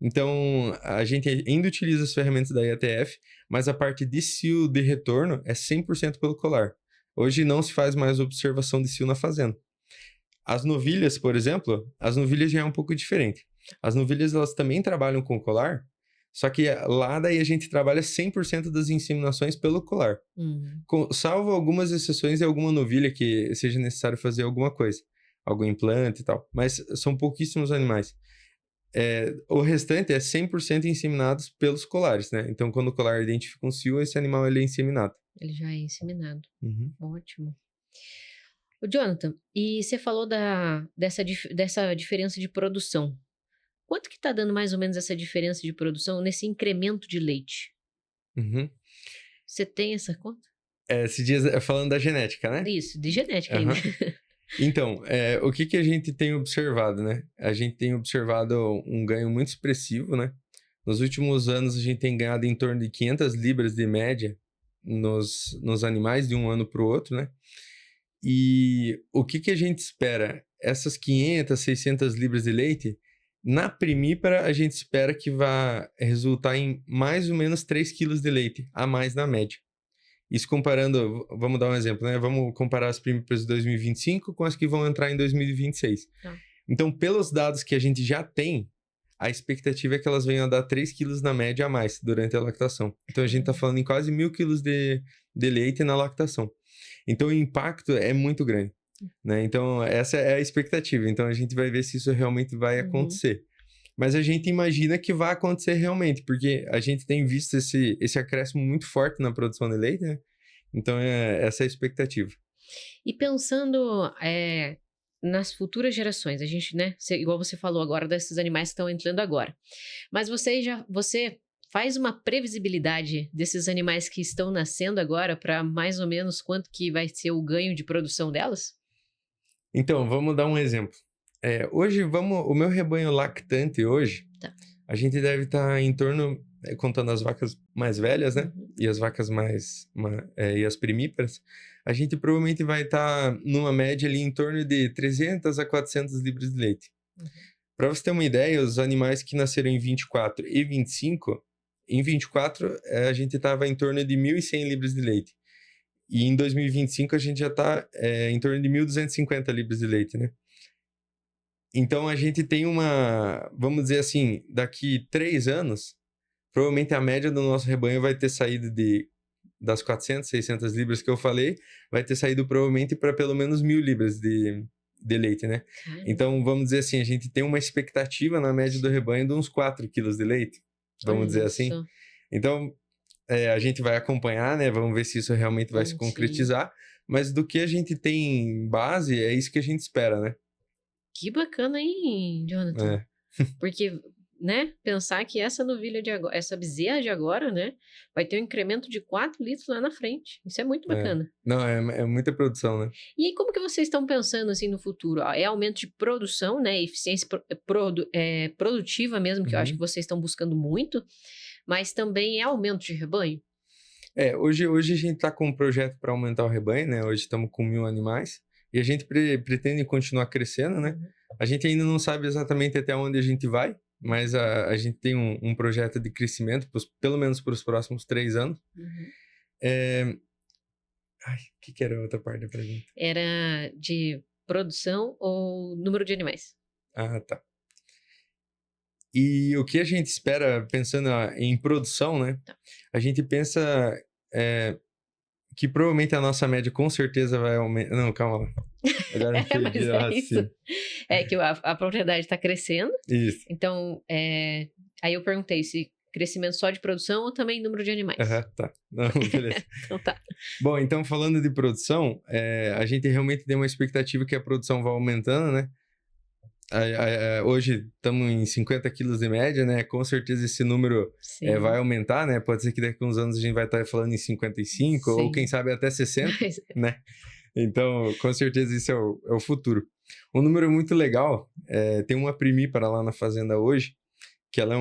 Então, a gente ainda utiliza as ferramentas da IATF, mas a parte de cio de retorno é 100% pelo colar. Hoje não se faz mais observação de cio na fazenda. As novilhas, por exemplo, as novilhas já é um pouco diferente. As novilhas, elas também trabalham com colar, só que lá daí a gente trabalha 100% das inseminações pelo colar. Salvo algumas exceções e alguma novilha que seja necessário fazer alguma coisa. Algum implante e tal. Mas são pouquíssimos animais. O restante é 100% inseminados pelos colares, né? Então, quando o colar identifica um cio, esse animal ele é inseminado. Ele já é inseminado. Ótimo. O Jonathan, e você falou dessa diferença de produção. Quanto que tá dando mais ou menos essa diferença de produção nesse incremento de leite? Você tem essa conta? Se diz, falando da genética, né? Isso, de genética ainda. Então, o que a gente tem observado, né? A gente tem observado um ganho muito expressivo, né? Nos últimos anos, a gente tem ganhado em torno de 500 libras de média nos animais de um ano para o outro, né? E o que a gente espera? Essas 500, 600 libras de leite, na primípara, a gente espera que vá resultar em mais ou menos 3 quilos de leite a mais na média. Isso comparando, vamos dar um exemplo, né? Vamos comparar as primíparas de 2025 com as que vão entrar em 2026. Então, pelos dados que a gente já tem, a expectativa é que elas venham a dar 3 quilos na média a mais durante a lactação. Então, a gente está falando em quase 1.000 quilos de leite na lactação. Então, o impacto é muito grande, né? Então, essa é a expectativa. Então, a gente vai ver se isso realmente vai acontecer. Mas a gente imagina que vai acontecer realmente, porque a gente tem visto esse acréscimo muito forte na produção de leite, né? Então, essa é a expectativa. E pensando nas futuras gerações, a gente, né, igual você falou agora, desses animais que estão entrando agora. Mas você faz uma previsibilidade desses animais que estão nascendo agora para mais ou menos quanto que vai ser o ganho de produção delas? Então, vamos dar um exemplo. Hoje, o meu rebanho lactante hoje, Tá. a gente deve estar em torno, contando as vacas mais velhas, né? Uhum. E as vacas e as primíparas, a gente provavelmente vai estar numa média ali em torno de 300 a 400 libras de leite. Uhum. Para você ter uma ideia, os animais que nasceram em 24 e 25, em 24 a gente estava em torno de 1.100 libras de leite. E em 2025 a gente já está em torno de 1.250 libras de leite, né? Então a gente tem vamos dizer assim, daqui 3 anos, provavelmente a média do nosso rebanho vai ter saído das 400, 600 libras que eu falei, vai ter saído provavelmente para pelo menos 1.000 libras de leite, né? Caramba. Então, vamos dizer assim, a gente tem uma expectativa na média do rebanho de uns 4 quilos de leite, vamos dizer assim. Isso. Então, a gente vai acompanhar, né? Vamos ver se isso realmente vai se Sim. concretizar. Mas do que a gente tem em base, é isso que a gente espera, né? Que bacana, hein, Jonathan? Porque, né, pensar que essa novilha de agora, essa bezerra de agora, né, vai ter um incremento de 4 litros lá na frente. Isso é muito bacana. Não, é muita produção, né? E aí, como que vocês estão pensando, assim, no futuro? É aumento de produção, né, eficiência produtiva mesmo, que eu acho que vocês estão buscando muito, mas também é aumento de rebanho? Hoje a gente está com um projeto para aumentar o rebanho, né? Hoje estamos com 1.000 animais e a gente pretende continuar crescendo, né? A gente ainda não sabe exatamente até onde a gente vai, mas a gente tem um projeto de crescimento, pelo menos para os próximos 3 anos. O que era a outra parte da pergunta? Era de produção ou número de animais? Ah, tá. E o que a gente espera, pensando em produção, né? Tá. A gente pensa que provavelmente a nossa média com certeza vai aumentar. Não, calma lá. Agora eu Mas perdi o é raciocínio. isso. É que a propriedade está crescendo, Isso. então, aí eu perguntei se crescimento só de produção ou também número de animais. Tá. Não, beleza. Então tá. Bom, então falando de produção, a gente realmente tem uma expectativa que a produção vá aumentando, né? Hoje estamos em 50 quilos de média, né? Com certeza esse número Sim. vai aumentar, né? Pode ser que daqui a uns anos a gente vai estar falando em 55 ou Sim. quem sabe até 60, Mas- né? Então, com certeza isso é o futuro. Um número muito legal, tem uma primípara lá na fazenda hoje, que ela é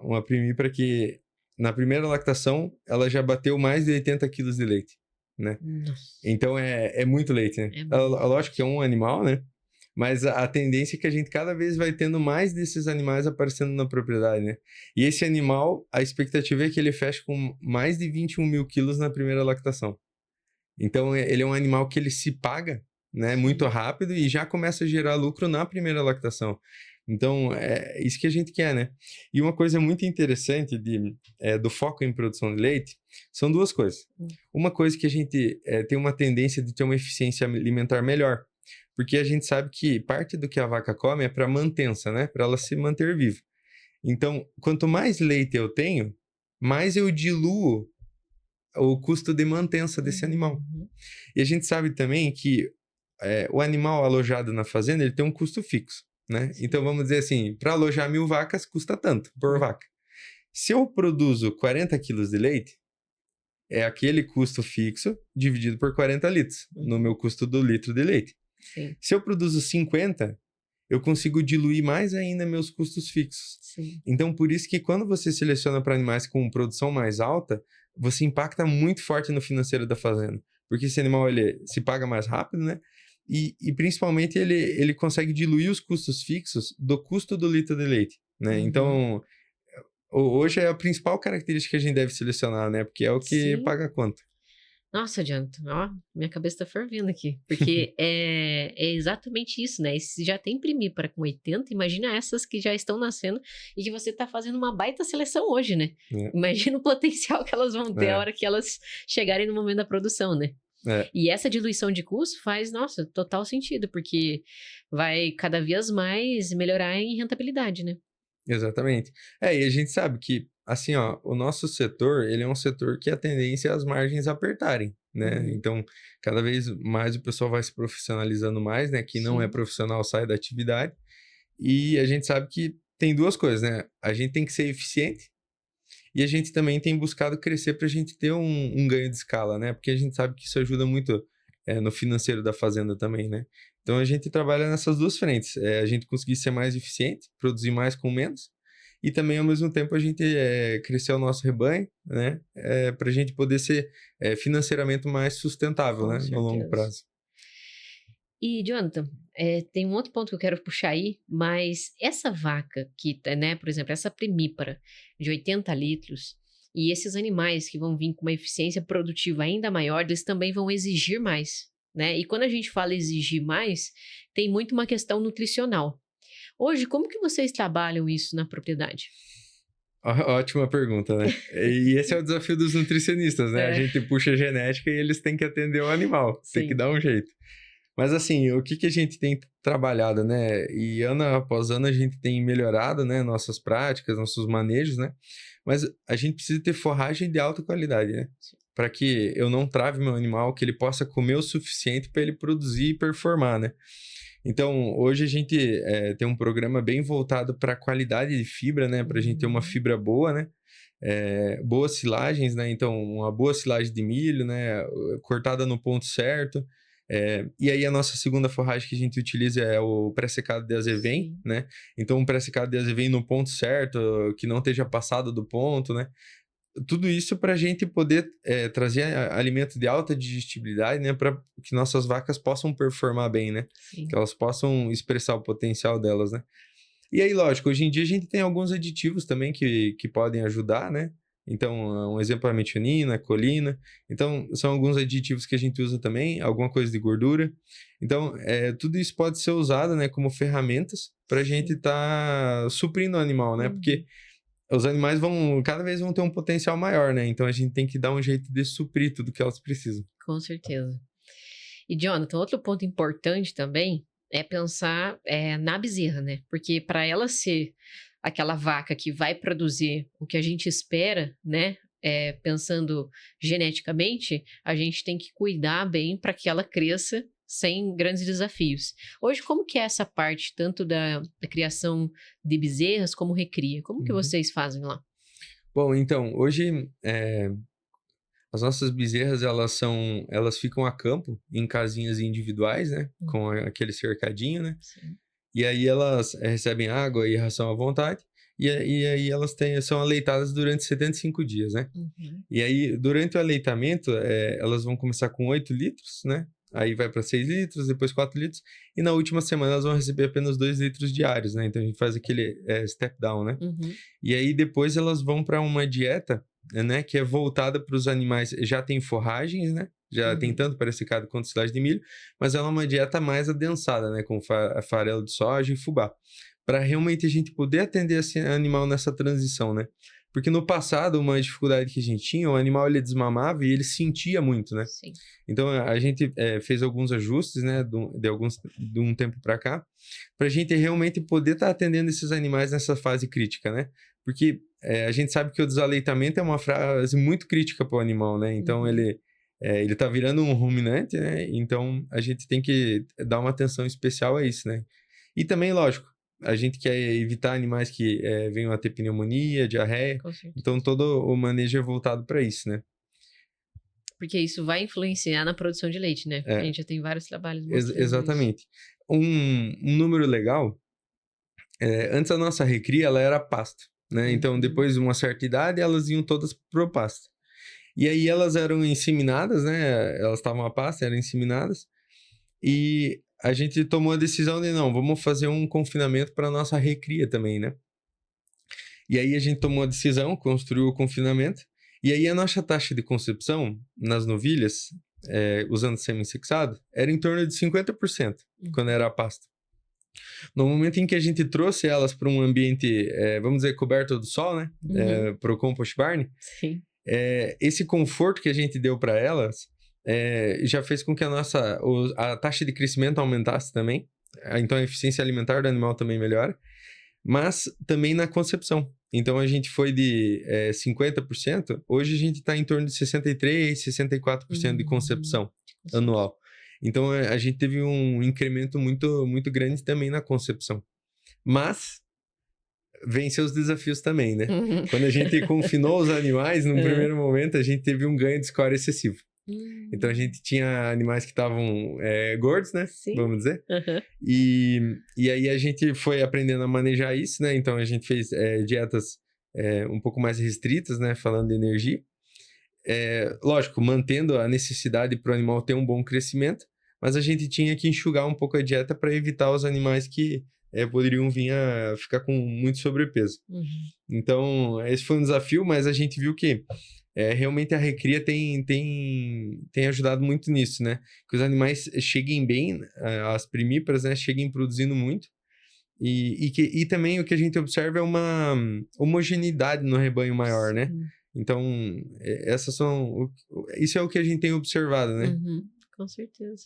uma primípara que na primeira lactação ela já bateu mais de 80 quilos de leite, né? Nossa. Então é muito leite, né? É muito Lógico que é um animal, né? Mas a tendência é que a gente cada vez vai tendo mais desses animais aparecendo na propriedade, né? E esse animal, a expectativa é que ele feche com mais de 21 mil quilos na primeira lactação. Então, ele é um animal que ele se paga, né, muito rápido e já começa a gerar lucro na primeira lactação. Então, é isso que a gente quer, né? E uma coisa muito interessante do foco em produção de leite são duas coisas. Uma coisa que a gente tem uma tendência de ter uma eficiência alimentar melhor. Porque a gente sabe que parte do que a vaca come é para mantença, né? Para ela se manter viva. Então, quanto mais leite eu tenho, mais eu diluo o custo de mantença desse animal. E a gente sabe também que o animal alojado na fazenda, ele tem um custo fixo, né? Então, vamos dizer assim, para alojar 1.000 vacas, custa tanto por vaca. Se eu produzo 40 quilos de leite, é aquele custo fixo dividido por 40 litros, no meu custo do litro de leite. Sim. Se eu produzo 50, eu consigo diluir mais ainda meus custos fixos. Sim. Então, por isso que quando você seleciona para animais com produção mais alta, você impacta muito forte no financeiro da fazenda. Porque esse animal, ele se paga mais rápido, né? E principalmente, ele consegue diluir os custos fixos do custo do litro de leite, né? Então, hoje é a principal característica que a gente deve selecionar, né? Porque é o que paga a conta. Nossa, Jonathan, ó, minha cabeça tá fervendo aqui. Porque é exatamente isso, né? E se já tem primípara com 80, imagina essas que já estão nascendo e que você tá fazendo uma baita seleção hoje, né? Imagina o potencial que elas vão ter a hora que elas chegarem no momento da produção, né? E essa diluição de custo faz, nossa, total sentido, porque vai cada vez mais melhorar em rentabilidade, né? Exatamente. E a gente sabe que, assim, ó, o nosso setor, ele é um setor que a tendência é as margens apertarem, né? Uhum. Então, cada vez mais o pessoal vai se profissionalizando mais, né? Quem não é Sim, profissional sai da atividade. E a gente sabe que tem duas coisas, né? A gente tem que ser eficiente e a gente também tem buscado crescer para a gente ter um ganho de escala, né? Porque a gente sabe que isso ajuda muito no financeiro da fazenda também, né? Então a gente trabalha nessas duas frentes. A gente conseguir ser mais eficiente, produzir mais com menos, e também ao mesmo tempo a gente crescer o nosso rebanho, né? Para a gente poder ser financeiramente mais sustentável, com né? No longo certeza. prazo. E, Jonathan, tem um outro ponto que eu quero puxar aí, mas essa vaca que, né, por exemplo, essa primípara de 80 litros, e esses animais que vão vir com uma eficiência produtiva ainda maior, eles também vão exigir mais, né? E quando a gente fala exigir mais, tem muito uma questão nutricional. Hoje, como que vocês trabalham isso na propriedade? Ótima pergunta, né? E esse é o desafio dos nutricionistas, né? A É, gente puxa a genética e eles têm que atender o animal, tem que sim. dar um jeito. Mas assim, o que a gente tem trabalhado, né? E ano após ano a gente tem melhorado, né? Nossas práticas, nossos manejos, né? Mas a gente precisa ter forragem de alta qualidade, né? Para que eu não trave meu animal, que ele possa comer o suficiente para ele produzir e performar, né? Então, hoje a gente tem um programa bem voltado para a qualidade de fibra, né? Para a gente ter uma Uhum. fibra boa, né? Boas silagens, né? Então, uma boa silagem de milho, né? Cortada no ponto certo. E aí, a nossa segunda forragem que a gente utiliza é o pré-secado de azevém, Sim, né? Então, um pré-secado de azevém no ponto certo, que não esteja passado do ponto, né? Tudo isso para a gente poder trazer alimento de alta digestibilidade, né? Para que nossas vacas possam performar bem, né? Que sim. elas possam expressar o potencial delas, né? E aí, lógico, hoje em dia a gente tem alguns aditivos também que podem ajudar, né? Então, um exemplo é a metionina, a colina. Então, são alguns aditivos que a gente usa também, alguma coisa de gordura. Então, tudo isso pode ser usado, né, como ferramentas para a gente Sim. estar suprindo o animal, né? Porque Uhum. os animais cada vez vão ter um potencial maior, né? Então, a gente tem que dar um jeito de suprir tudo que elas precisam. Com certeza. E, Jonathan, outro ponto importante também é pensar na bezerra, né? Porque para ela ser aquela vaca que vai produzir o que a gente espera, né? Pensando geneticamente, a gente tem que cuidar bem para que ela cresça sem grandes desafios. Hoje, como que é essa parte, tanto da criação de bezerras como recria? Como que Uhum. vocês fazem lá? Bom, então, hoje as nossas bezerras, elas ficam a campo, em casinhas individuais, né? Hum, Com aquele cercadinho, né? Sim. E aí elas recebem água e ração à vontade. E aí elas são aleitadas durante 75 dias, né? Uhum. E aí, durante o aleitamento, elas vão começar com 8 litros, né? Aí vai para 6 litros, depois 4 litros. E na última semana elas vão receber apenas 2 litros diários, né? Então a gente faz aquele step down, né? Uhum. E aí depois elas vão para uma dieta, né, que é voltada para os animais, já tem forragens, né? Já tem Uhum. tanto pré-secado quanto silagem de milho, mas ela é uma dieta mais adensada, né, com farelo de soja e fubá, para realmente a gente poder atender esse animal nessa transição, né? Porque no passado, uma dificuldade que a gente tinha, o animal ele desmamava e ele sentia muito, né? Sim. Então a gente fez alguns ajustes, né, de um tempo para cá, para a gente realmente poder estar atendendo esses animais nessa fase crítica, né? Porque a gente sabe que o desaleitamento é uma fase muito crítica para o animal, né? Então Uhum. ele tá virando um ruminante, né? Então a gente tem que dar uma atenção especial a isso, né? E também, lógico, a gente quer evitar animais que venham a ter pneumonia, diarreia. Com Então certeza. todo o manejo é voltado para isso, né? Porque isso vai influenciar na produção de leite, né? A É, gente já tem vários trabalhos mostrando isso. exatamente. Um número legal, antes a nossa recria ela era pasto, né? Então Uhum. depois de uma certa idade elas iam todas pro pasto. E aí elas eram inseminadas, né? Elas estavam a pasto, eram inseminadas. E a gente tomou a decisão de não, vamos fazer um confinamento para nossa recria também, né? E aí a gente tomou a decisão, construiu o confinamento. E aí a nossa taxa de concepção nas novilhas, usando semi-sexado, era em torno de 50% quando Uhum. era a pasto. No momento em que a gente trouxe elas para um ambiente, vamos dizer, coberto do sol, né? Uhum. Para o compost barn, Sim. esse conforto que a gente deu para elas já fez com que a taxa de crescimento aumentasse também. Então a eficiência alimentar do animal também melhora. mas também na concepção. Então, a gente foi de 50%, hoje a gente está em torno de 63%, 64% de concepção anual. Então, a gente teve um incremento muito, muito grande também na concepção. Mas vem seus desafios também, né? Quando a gente confinou os animais, no primeiro momento, a gente teve um ganho de score excessivo. Então, a gente tinha animais que estavam gordos, né? Sim. Vamos dizer. E aí, a gente foi aprendendo a manejar isso, né? Então, a gente fez dietas um pouco mais restritas, né? Falando de energia. Lógico, mantendo a necessidade para o animal ter um bom crescimento, mas a gente tinha que enxugar um pouco a dieta para evitar os animais que poderiam vir a ficar com muito sobrepeso. Então, esse foi um desafio, mas a gente viu que realmente a recria tem ajudado muito nisso, né? Que os animais cheguem bem, as primíparas, né? Cheguem produzindo muito. E também o que a gente observa é uma homogeneidade no rebanho maior, né? Então, isso é o que a gente tem observado, né? Com certeza.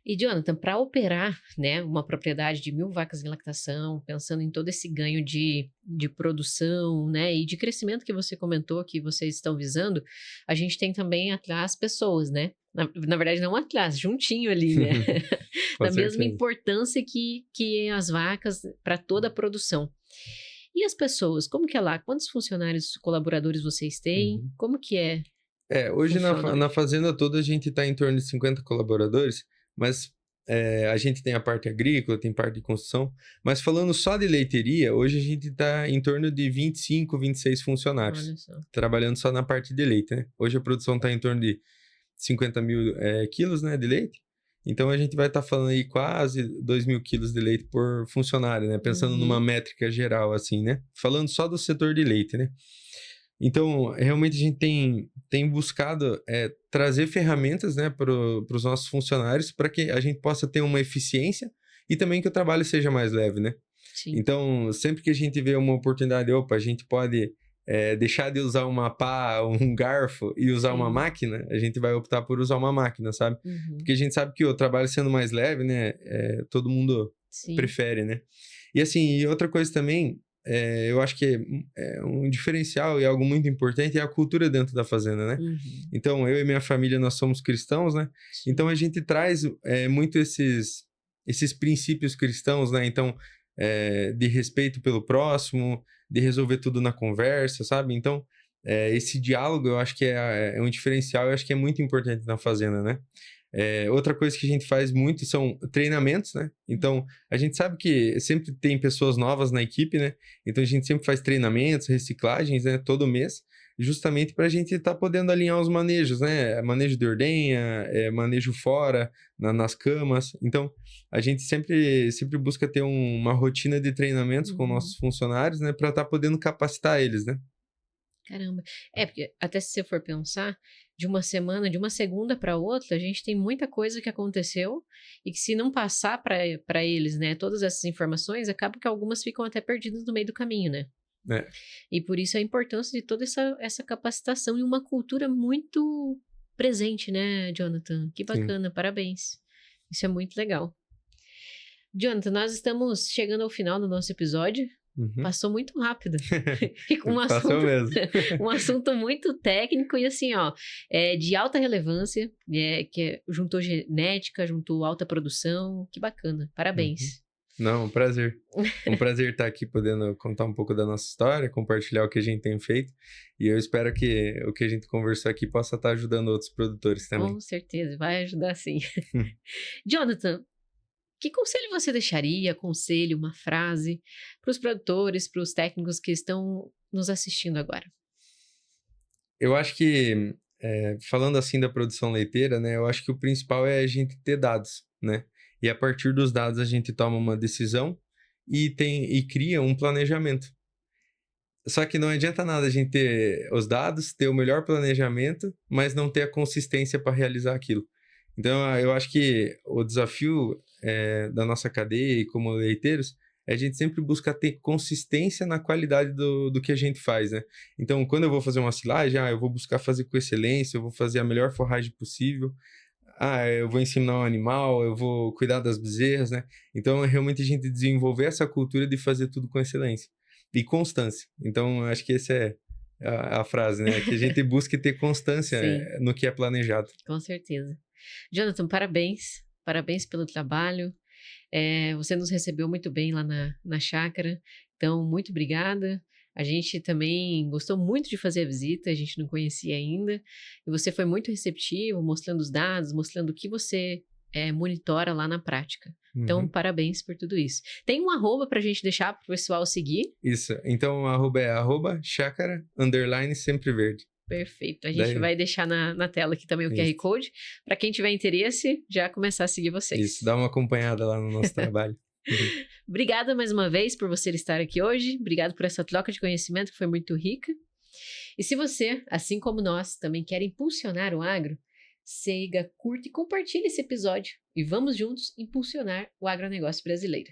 E, Jonathan, para operar, né, uma propriedade de 1.000 vacas em lactação, pensando em todo esse ganho de produção, né, e de crescimento que você comentou que vocês estão visando, a gente tem também atrás pessoas, né? Na verdade, não atrás, juntinho ali, né? Da mesma importância que as vacas para toda a produção. E as pessoas, como que é lá? Quantos funcionários, colaboradores vocês têm? Como que é? Hoje na fazenda toda a gente está em torno de 50 colaboradores, mas a gente tem a parte agrícola, tem parte de construção, mas falando só de leiteria, hoje a gente está em torno de 25, 26 funcionários, trabalhando só na parte de leite, né? Hoje a produção está em torno de 50 mil quilos, né, de leite, então a gente vai estar falando aí quase 2.000 quilos de leite por funcionário, né? Pensando numa métrica geral, assim, né? Falando só do setor de leite, né? Então, realmente a gente tem buscado trazer ferramentas, né, para os nossos funcionários para que a gente possa ter uma eficiência e também que o trabalho seja mais leve, né? Sim. Então, sempre que a gente vê uma oportunidade, a gente pode deixar de usar uma pá, um garfo e usar uma máquina, a gente vai optar por usar uma máquina, sabe? Porque a gente sabe que o trabalho sendo mais leve, né, todo mundo prefere, né? E assim, e outra coisa também, eu acho que um diferencial e algo muito importante é a cultura dentro da fazenda, né? Então, eu e minha família, nós somos cristãos, né? Então, a gente traz muito esses princípios cristãos, né? Então, de respeito pelo próximo, de resolver tudo na conversa, sabe? Então, esse diálogo eu acho que é um diferencial, eu acho que é muito importante na fazenda, né? Outra coisa que a gente faz muito são treinamentos, né? Então, a gente sabe que sempre tem pessoas novas na equipe, né? Então, a gente sempre faz treinamentos, reciclagens, né? Todo mês, justamente para a gente estar podendo alinhar os manejos, né? Manejo de ordenha, manejo fora, nas camas. Então, a gente sempre busca ter uma rotina de treinamentos com nossos funcionários, né? Para estar podendo capacitar eles, né? Caramba. Porque até se você for pensar, de uma segunda para outra, a gente tem muita coisa que aconteceu e que se não passar para eles, né, todas essas informações, acaba que algumas ficam até perdidas no meio do caminho, né? E por isso a importância de toda essa capacitação e uma cultura muito presente, né, Jonathan? Que bacana, parabéns. Isso é muito legal. Jonathan, nós estamos chegando ao final do nosso episódio. Passou muito rápido. E com um assunto muito técnico e assim, de alta relevância, que juntou genética, juntou alta produção. Que bacana. Parabéns. Não, um prazer. Um prazer estar aqui podendo contar um pouco da nossa história, compartilhar o que a gente tem feito. E eu espero que o que a gente conversou aqui possa estar ajudando outros produtores também. Com certeza, vai ajudar sim. Jonathan, que conselho você deixaria, uma frase, para os produtores, para os técnicos que estão nos assistindo agora? Eu acho que, falando assim da produção leiteira, né, eu acho que o principal é a gente ter dados, né? E a partir dos dados a gente toma uma decisão e cria um planejamento. Só que não adianta nada a gente ter os dados, ter o melhor planejamento, mas não ter a consistência para realizar aquilo. Então, eu acho que o desafio da nossa cadeia e como leiteiros é a gente sempre buscar ter consistência na qualidade do que a gente faz, né? Então, quando eu vou fazer uma silagem, eu vou buscar fazer com excelência, eu vou fazer a melhor forragem possível. eu vou inseminar um animal, eu vou cuidar das bezerras, né? Então, é realmente a gente desenvolver essa cultura de fazer tudo com excelência e constância. Então, acho que essa é a frase, né? Que a gente busque ter constância no que é planejado. Com certeza. Jonathan, parabéns. Parabéns pelo trabalho. Você nos recebeu muito bem lá na chácara. Então, muito obrigada. A gente também gostou muito de fazer a visita, a gente não conhecia ainda. E você foi muito receptivo, mostrando os dados, mostrando o que você monitora lá na prática. Então, parabéns por tudo isso. Tem um arroba pra gente deixar pro pessoal seguir? Isso. Então, o arroba é chácara, _sempre verde. Perfeito. A gente vai deixar na tela aqui também o QR Code. Para quem tiver interesse, já começar a seguir vocês. Isso, dá uma acompanhada lá no nosso trabalho. Obrigada mais uma vez por você estar aqui hoje. Obrigado por essa troca de conhecimento que foi muito rica. E se você, assim como nós, também quer impulsionar o agro, siga, curta e compartilhe esse episódio. E vamos juntos impulsionar o agronegócio brasileiro.